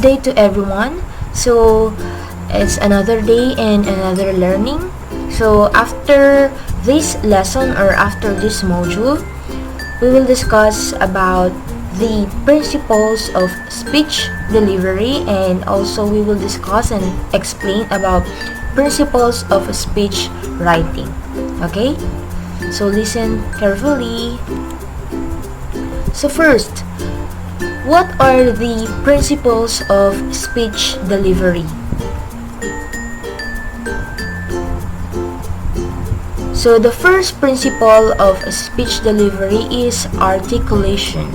Good day to everyone. So it's another day and another learning. So after this lesson or after this module, we will discuss about the principles of speech delivery, and also we will discuss and explain about principles of speech writing. Okay? So listen carefully. So first, what are the principles of speech delivery? So the first principle of speech delivery is articulation.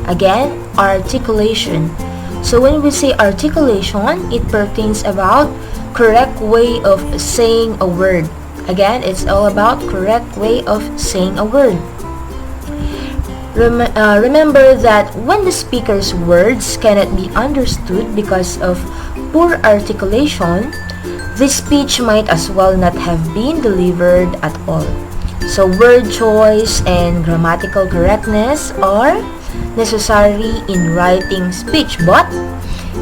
Again, articulation. So when we say articulation, it pertains about correct way of saying a word. Again, it's all about correct way of saying a word. Remember that when the speaker's words cannot be understood because of poor articulation, the speech might as well not have been delivered at all. So word choice and grammatical correctness are necessary in writing speech, but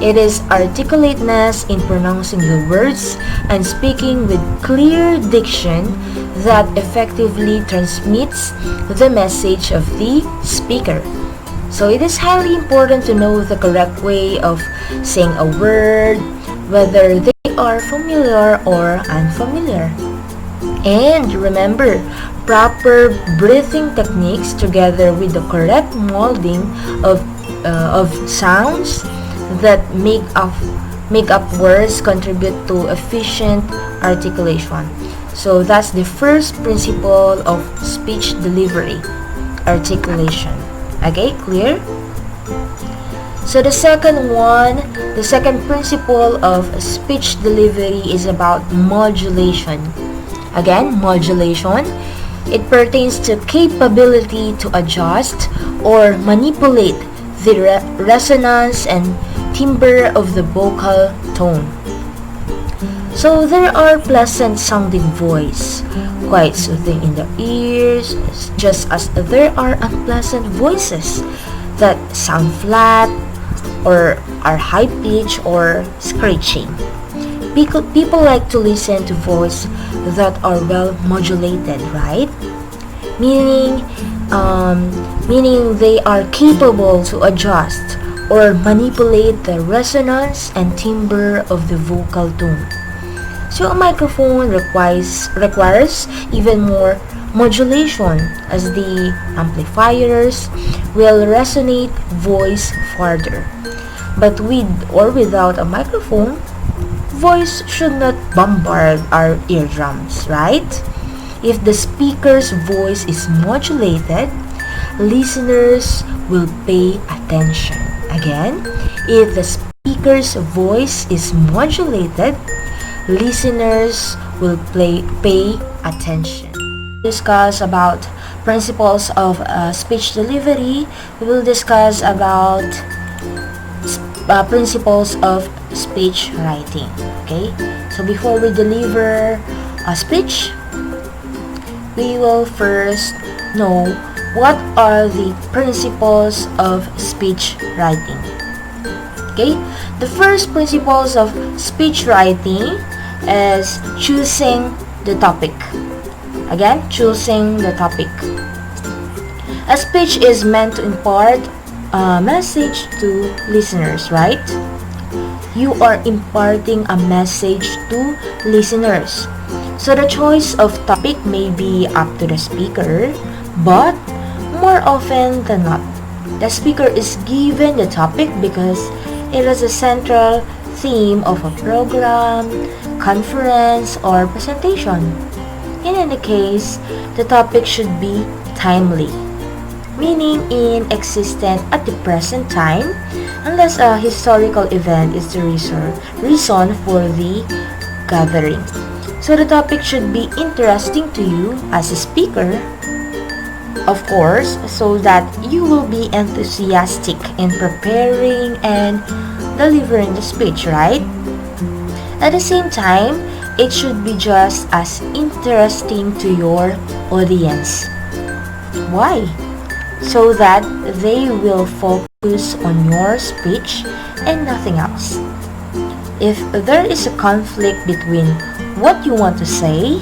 it is articulateness in pronouncing the words and speaking with clear diction that effectively transmits the message of the speaker. So it is highly important to know the correct way of saying a word, whether they are familiar or unfamiliar. And remember, proper breathing techniques together with the correct molding of sounds that make up words contribute to efficient articulation. So that's the first principle of speech delivery, articulation. Okay, clear? So the second principle of speech delivery is about modulation. Again, modulation. It pertains to capability to adjust or manipulate the resonance and timbre of the vocal tone. So there are pleasant sounding voice, quite soothing in the ears, just as there are unpleasant voices that sound flat or are high pitched or screeching. People like to listen to voices that are well modulated, right? Meaning they are capable to adjust or manipulate the resonance and timbre of the vocal tone. So a microphone requires even more modulation, as the amplifiers will resonate voice farther. But with or without a microphone, voice should not bombard our eardrums, right? If the speaker's voice is modulated, listeners will pay attention. Again, if the speaker's voice is modulated, listeners will pay attention. Discuss about principles of speech delivery. We will discuss about principles of speech writing. Okay, so before we deliver a speech, we will first know what are the principles of speech writing. Okay, the first principles of speech writing is choosing the topic. Again, choosing the topic. A speech is meant to impart a message to listeners, right? You are imparting a message to listeners. So the choice of topic may be up to the speaker, but more often than not, the speaker is given the topic because it is a central theme of a program, conference, or presentation. In any case, the topic should be timely, meaning existent at the present time, unless a historical event is the reason for the gathering. So the topic should be interesting to you as a speaker, of course, so that you will be enthusiastic in preparing and delivering the speech, right? At the same time, it should be just as interesting to your audience. Why? so that they will focus on your speech and nothing else. If there is a conflict between what you want to say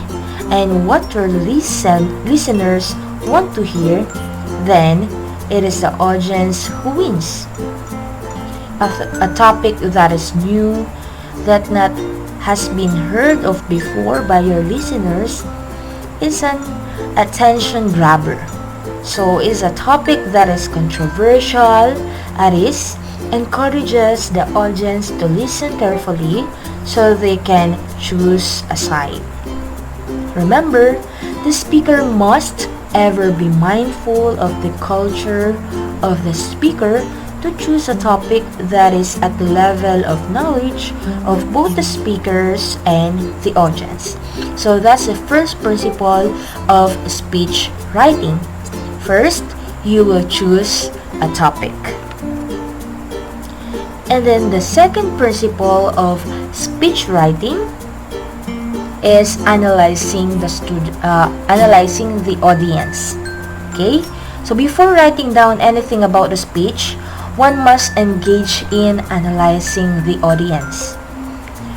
and what your listeners want to hear, then it is the audience who wins. A topic that is new, that not has been heard of before by your listeners, is an attention grabber. So is a topic that is controversial, at least encourages the audience to listen carefully so they can choose a side. Remember, the speaker must ever be mindful of the culture of the speaker to choose a topic that is at the level of knowledge of both the speakers and the audience. So that's the first principle of speech writing. First, you will choose a topic. And then the second principle of speech writing is analyzing the audience. Okay? So before writing down anything about the speech, one must engage in analyzing the audience.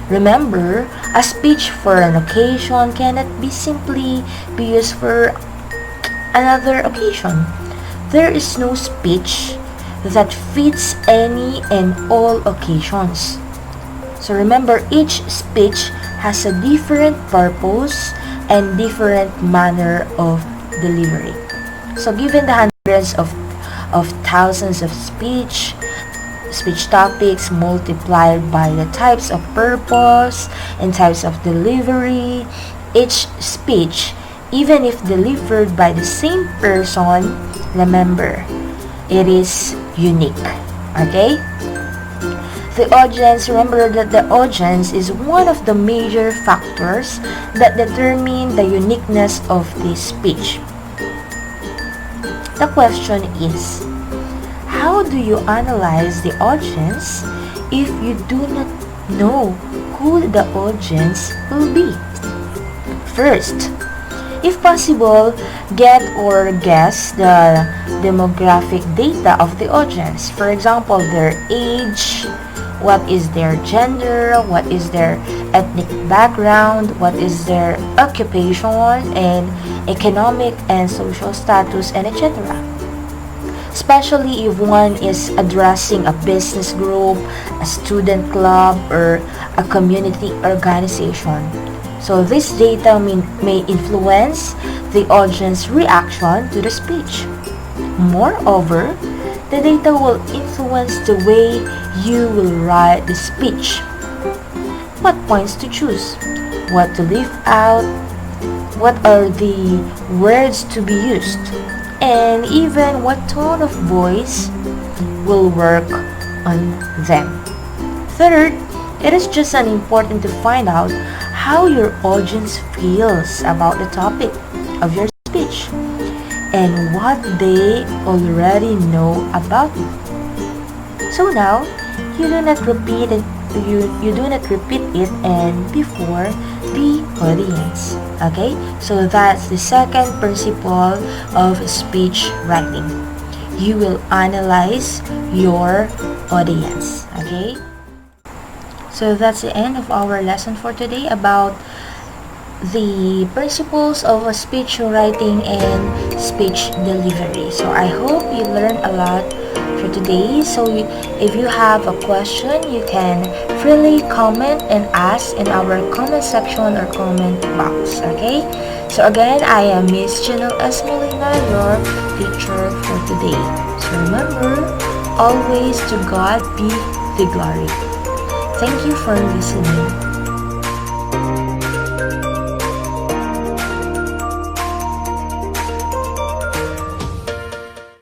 Remember, a speech for an occasion cannot be simply be used for another occasion. There is no speech that fits any and all occasions. So remember, each speech has a different purpose and different manner of delivery. So given the hundreds of thousands of speech topics multiplied by the types of purpose and types of delivery, each speech, even if delivered by the same person, remember, it is unique. Okay? Remember that the audience is one of the major factors that determine the uniqueness of the speech. The question is, how do you analyze the audience if you do not know who the audience will be? First, if possible, get or guess the demographic data of the audience. For example, their age, what is their gender, what is their ethnic background, what is their occupation and economic and social status, and etc. Especially if one is addressing a business group, a student club, or a community organization. So this data may influence the audience reaction to the speech. Moreover, the data will influence the way you will write the speech. What points to choose, what to leave out, what are the words to be used, and even what tone of voice will work on them. Third, it is just as important to find out how your audience feels about the topic of your speech and what they already know about you. So now, you do not repeat it and before the audience. Okay? So that's the second principle of speech writing. You will analyze your audience. Okay? So that's the end of our lesson for today about the principles of speech writing and speech delivery. So I hope you learned a lot for today. So if you have a question, you can freely comment and ask in our comment section or comment box. Okay? So again, I am Miss Janelle Esmelina, your teacher for today. So remember, always to God be the glory. Thank you for listening.